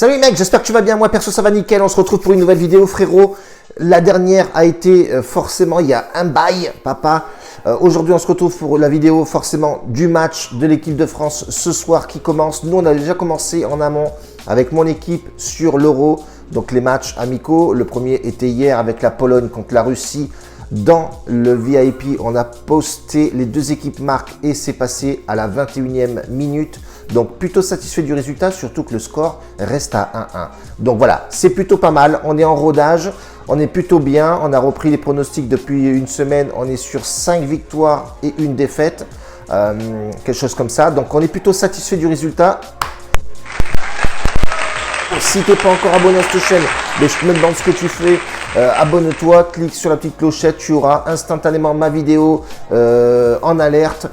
Salut mec, j'espère que tu vas bien. Moi perso ça va nickel. On se retrouve pour une nouvelle vidéo frérot. La dernière a été forcément il y a un bail papa. Aujourd'hui on se retrouve pour la vidéo forcément du match de l'équipe de France ce soir qui commence. Nous on a déjà commencé en amont avec mon équipe sur l'Euro. Donc les matchs amicaux. Le premier était hier avec la Pologne contre la Russie. Dans le VIP, on a posté les deux équipes marques et c'est passé à la 21e minute. Donc plutôt satisfait du résultat, surtout que le score reste à 1-1. Donc voilà, c'est plutôt pas mal. On est en rodage, on est plutôt bien. On a repris les pronostics depuis une semaine. On est sur 5 victoires et une défaite. Quelque chose comme ça. Donc on est plutôt satisfait du résultat. Si tu n'es pas encore abonné à cette chaîne, mais je te demande ce que tu fais. Abonne-toi, clique sur la petite clochette, tu auras instantanément ma vidéo en alerte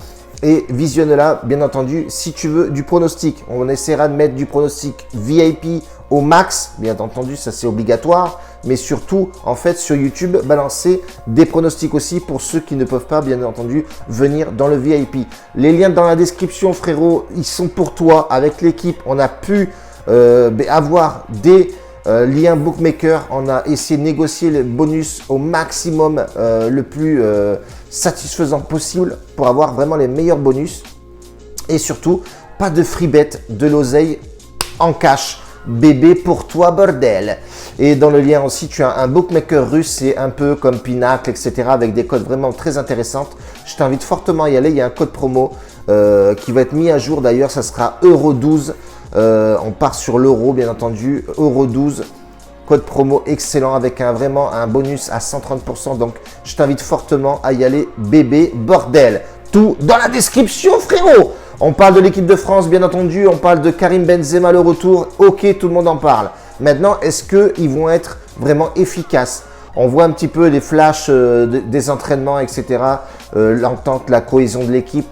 et visionne-la bien entendu si tu veux du pronostic. On essaiera de mettre du pronostic VIP au max, bien entendu ça c'est obligatoire, mais surtout en fait sur YouTube balancer des pronostics aussi pour ceux qui ne peuvent pas bien entendu venir dans le VIP. Les liens dans la description frérot, ils sont pour toi. Avec l'équipe on a pu avoir des liens bookmaker. On a essayé de négocier le bonus au maximum le plus satisfaisant possible pour avoir vraiment les meilleurs bonus et surtout pas de free bet, de l'oseille en cash bébé pour toi bordel. Et dans le lien aussi tu as un bookmaker russe, c'est un peu comme Pinacle etc avec des codes vraiment très intéressantes. Je t'invite fortement à y aller. Il y a un code promo qui va être mis à jour d'ailleurs, ça sera Euro 12. On part sur l'euro bien entendu, Euro 12, code promo excellent avec vraiment un bonus à 130%. Donc je t'invite fortement à y aller bébé bordel. Tout dans la description frérot. On parle de l'équipe de France bien entendu, on parle de Karim Benzema le retour, ok tout le monde en parle. Maintenant est-ce qu'ils vont être vraiment efficaces? On voit un petit peu les flashs des entraînements etc, l'entente, la cohésion de l'équipe.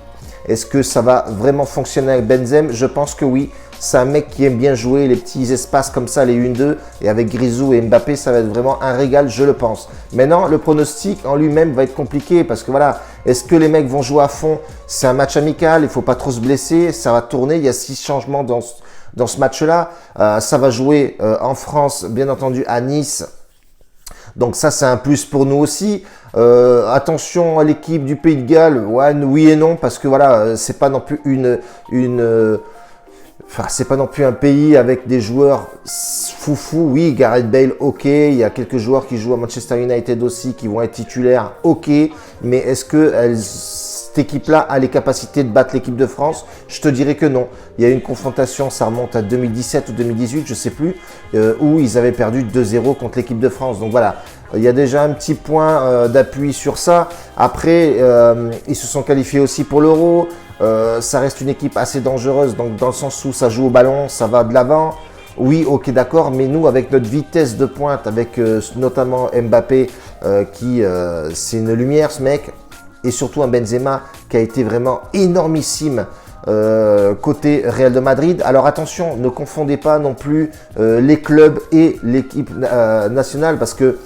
Est-ce que ça va vraiment fonctionner avec Benzema? Je pense que oui. C'est un mec qui aime bien jouer les petits espaces comme ça, les 1-2. Et avec Grisou et Mbappé, ça va être vraiment un régal, je le pense. Maintenant, le pronostic en lui-même va être compliqué parce que voilà, est-ce que les mecs vont jouer à fond? C'est un match amical, il ne faut pas trop se blesser, ça va tourner. Il y a 6 changements dans ce match-là. Ça va jouer en France, bien entendu, à Nice. Donc ça, c'est un plus pour nous aussi. Attention à l'équipe du Pays de Galles. Ouais, oui et non, parce que voilà, c'est pas non plus c'est pas non plus un pays avec des joueurs foufou. Oui, Gareth Bale, ok. Il y a quelques joueurs qui jouent à Manchester United aussi, qui vont être titulaires, ok. Mais est-ce que cette équipe-là a les capacités de battre l'équipe de France? Je te dirais que non. Il y a eu une confrontation, ça remonte à 2017 ou 2018, je sais plus, où ils avaient perdu 2-0 contre l'équipe de France. Donc voilà, il y a déjà un petit point d'appui sur ça. Après, ils se sont qualifiés aussi pour l'Euro. Ça reste une équipe assez dangereuse, donc dans le sens où ça joue au ballon, ça va de l'avant. Oui, ok, d'accord, mais nous, avec notre vitesse de pointe, avec notamment Mbappé, c'est une lumière, ce mec, et surtout un Benzema qui a été vraiment énormissime côté Real de Madrid. Alors attention, ne confondez pas non plus les clubs et l'équipe nationale, parce que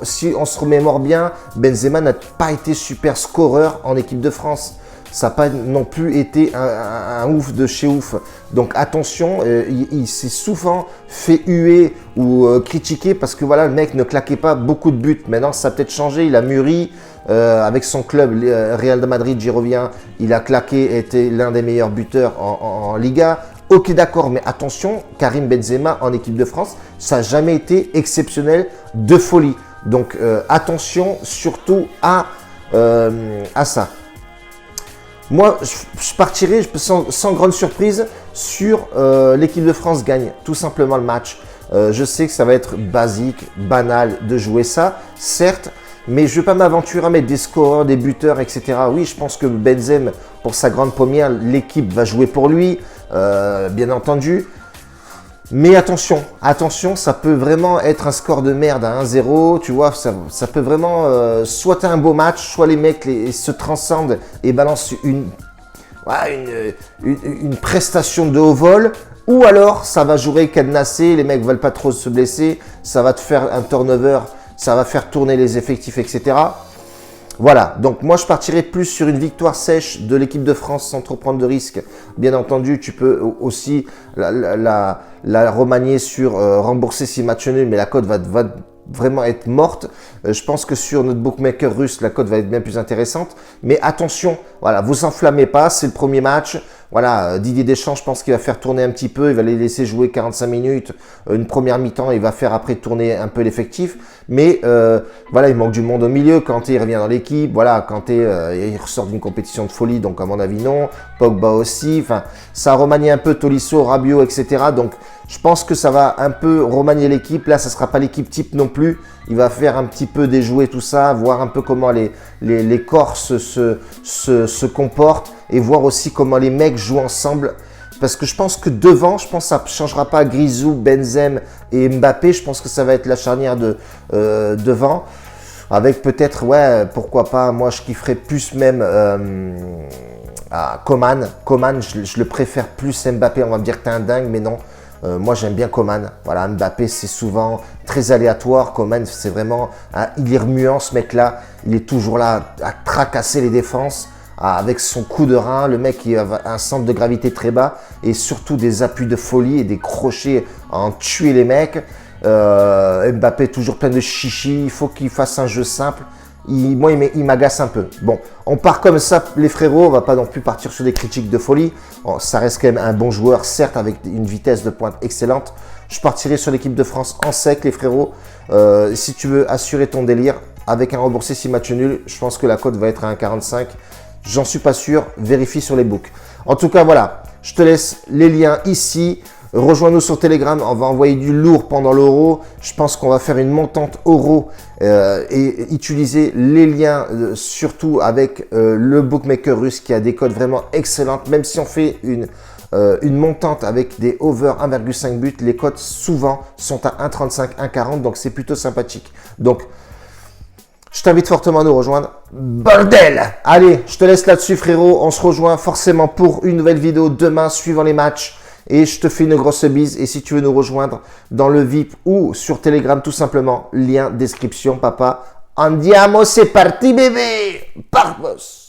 si on se remémore bien, Benzema n'a pas été super scoreur en équipe de France. Ça n'a pas non plus été un ouf de chez ouf. Donc attention, il s'est souvent fait huer ou critiquer parce que voilà, le mec ne claquait pas beaucoup de buts. Maintenant, ça a peut-être changé, il a mûri avec son club, Real de Madrid, j'y reviens. Il a claqué, était l'un des meilleurs buteurs en Liga. Ok, d'accord, mais attention, Karim Benzema en équipe de France, ça n'a jamais été exceptionnel de folie. Donc attention surtout à ça. Moi, je partirai sans grande surprise sur l'équipe de France gagne tout simplement le match. Je sais que ça va être basique, banal de jouer ça, certes, mais je ne vais pas m'aventurer à mettre des scoreurs, des buteurs, etc. Oui, je pense que Benzema, pour sa grande première, l'équipe va jouer pour lui, bien entendu. Mais attention, ça peut vraiment être un score de merde à 1-0, tu vois, ça peut vraiment, soit t'as un beau match, soit les mecs se transcendent et balancent une prestation de haut vol, ou alors ça va jouer cadenassé, les mecs veulent pas trop se blesser, ça va te faire un turnover, ça va faire tourner les effectifs, etc. Voilà, donc moi je partirais plus sur une victoire sèche de l'équipe de France sans trop prendre de risques. Bien entendu, tu peux aussi la remanier sur rembourser si match nul, mais la cote va vraiment être morte. Je pense que sur notre bookmaker russe, la cote va être bien plus intéressante. Mais attention, voilà, vous enflammez pas, c'est le premier match. Voilà, Didier Deschamps, je pense qu'il va faire tourner un petit peu. Il va les laisser jouer 45 minutes, une première mi-temps. Il va faire après tourner un peu l'effectif. Mais voilà, il manque du monde au milieu. Kanté revient dans l'équipe. Voilà, Kanté, il ressort d'une compétition de folie. Donc, à mon avis, non. Pogba aussi. Enfin, ça a remanié un peu Tolisso, Rabiot, etc. Donc, je pense que ça va un peu remanier l'équipe. Là, ça ne sera pas l'équipe type non plus. Il va faire un petit peu déjouer tout ça, voir un peu comment les Corses se comportent et voir aussi comment les mecs jouent ensemble. Parce que je pense que devant, je pense que ça ne changera pas Grisou, Benzem et Mbappé. Je pense que ça va être la charnière devant. Avec peut-être, ouais, pourquoi pas, moi je kifferais plus même Coman. Coman, je le préfère plus Mbappé. On va me dire que t'es un dingue, mais non. Moi j'aime bien Coman. Voilà, Mbappé c'est souvent très aléatoire. Coman c'est vraiment, il est remuant ce mec-là. Il est toujours là à tracasser les défenses. Avec son coup de rein, le mec il a un centre de gravité très bas et surtout des appuis de folie et des crochets à en tuer les mecs. Mbappé toujours plein de chichi, il faut qu'il fasse un jeu simple. Moi il m'agace un peu. Bon, on part comme ça les frérots, on va pas non plus partir sur des critiques de folie. Bon, ça reste quand même un bon joueur, certes avec une vitesse de pointe excellente. Je partirai sur l'équipe de France en sec les frérots. Si tu veux assurer ton délire avec un remboursé 6 matchs nuls, je pense que la cote va être à 1,45. J'en suis pas sûr, vérifie sur les books. En tout cas, voilà, je te laisse les liens ici. Rejoins-nous sur Telegram, on va envoyer du lourd pendant l'euro. Je pense qu'on va faire une montante euro et utiliser les liens, surtout avec le bookmaker russe qui a des codes vraiment excellentes. Même si on fait une montante avec des over 1,5 buts, les cotes souvent sont à 1,35, 1,40, donc c'est plutôt sympathique. Donc, je t'invite fortement à nous rejoindre. Bordel! Allez, je te laisse là-dessus, frérot. On se rejoint forcément pour une nouvelle vidéo demain, suivant les matchs. Et je te fais une grosse bise. Et si tu veux nous rejoindre dans le VIP ou sur Telegram, tout simplement, lien description, papa. Andiamo, c'est parti, bébé! Parvos!